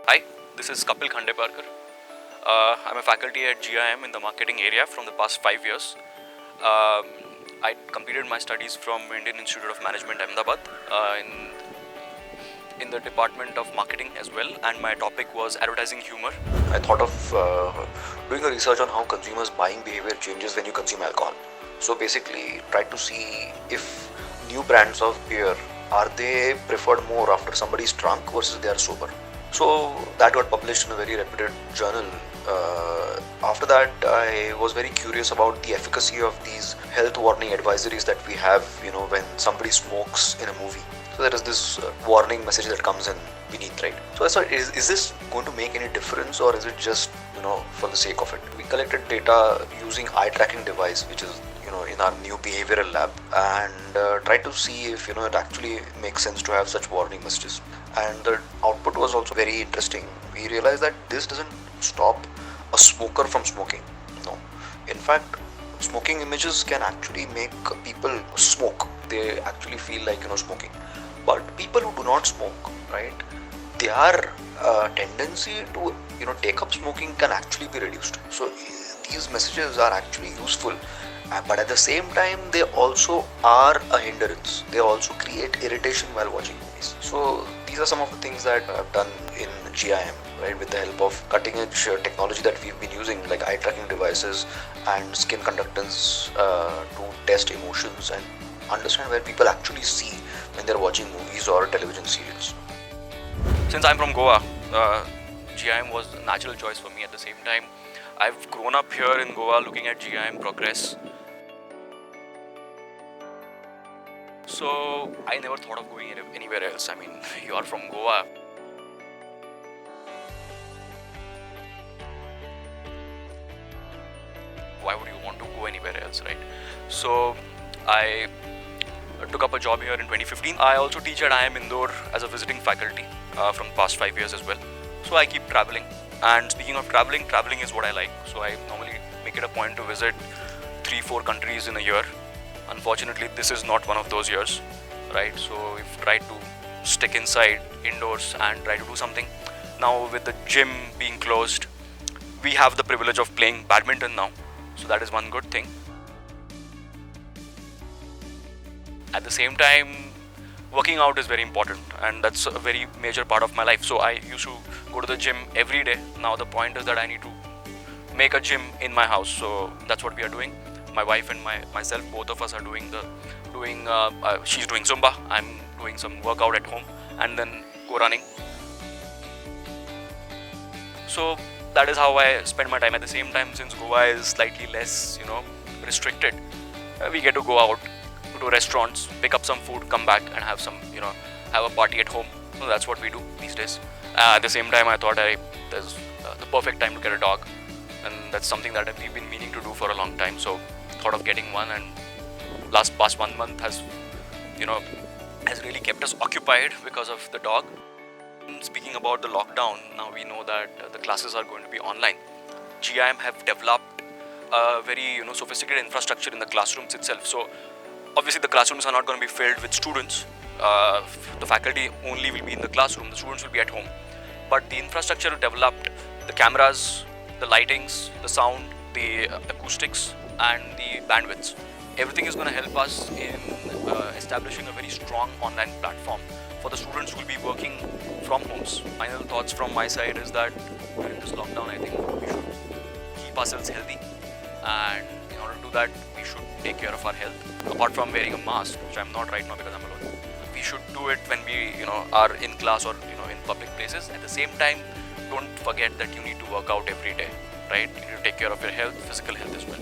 Hi, this is Kapil Khandeparkar. I'm a faculty at GIM in the marketing area from the past 5 years. Um, I completed my studies from Indian Institute of Management, Ahmedabad, in the department of marketing as well, and my topic was advertising humor. I thought of doing a research on how consumers' buying behavior changes when you consume alcohol. So basically, tried to see if new brands of beer are they preferred more after somebody's drunk versus they are sober. So that got published in a very reputed journal. After that, I was very curious about the efficacy of these health warning advisories that we have, when somebody smokes in a movie. So there is this warning message that comes in beneath, right? So I thought, is this going to make any difference, or is it just for the sake of it? We collected data using eye tracking device, which is in our new behavioral lab, and tried to see if it actually makes sense to have such warning messages. And the output was also very interesting. We realized that this doesn't stop a smoker from smoking. No, in fact, smoking images can actually make people smoke. They actually feel like smoking. But people who do not smoke, right, their tendency to take up smoking can actually be reduced. So these messages are actually useful, but at the same time they also are a hindrance. They also create irritation while watching movies. So these are some of the things that I've done in GIM, right, with the help of cutting edge technology that we've been using, like eye tracking devices and skin conductance to test emotions and understand where people actually see when they're watching movies or television serials. Since I'm from Goa, GIM was a natural choice for me. At the same time, I've grown up here in Goa looking at GIM progress. So I never thought of going anywhere else. I mean, you are from Goa. Why would you want to go anywhere else, right? So I took up a job here in 2015. I also teach at IIM Indore as a visiting faculty from past 5 years as well. So I keep traveling. And speaking of traveling, traveling is what I like. So I normally make it a point to visit 3-4 countries in a year. Unfortunately, this is not one of those years, right? So we've tried to stick indoors and try to do something. Now with the gym being closed, we have the privilege of playing badminton now. So that is one good thing. At the same time, working out is very important, and that's a very major part of my life. So I used to go to the gym every day. Now the point is that I need to make a gym in my house. So that's what we are doing. My wife and myself, both of us are she's doing Zumba. I'm doing some workout at home and then go running. So that is how I spend my time. At the same time, since Goa is slightly less, restricted, we get to go out to restaurants, pick up some food, come back and have have a party at home. So that's what we do these days. At the same time, I thought there's the perfect time to get a dog, and that's something that we've been meaning to do for a long time. So thought of getting one, and past 1 month has really kept us occupied because of the dog. Speaking about the lockdown, now we know that the classes are going to be online. GIM have developed a very sophisticated infrastructure in the classrooms itself. So obviously the classrooms are not going to be filled with students. The faculty only will be in the classroom, the students will be at home. But the infrastructure developed, the cameras, the lightings, the sound, the acoustics and the bandwidths, everything is going to help us in establishing a very strong online platform for the students who will be working from homes. Final thoughts from my side is that during this lockdown, I think we should keep ourselves healthy, and in order to do that, we should take care of our health. Apart from wearing a mask, which I'm not right now because I'm alone, we should do it when we are in class or in public places. At the same time, don't forget that you need to work out every day, right? You need to take care of your health, physical health as well.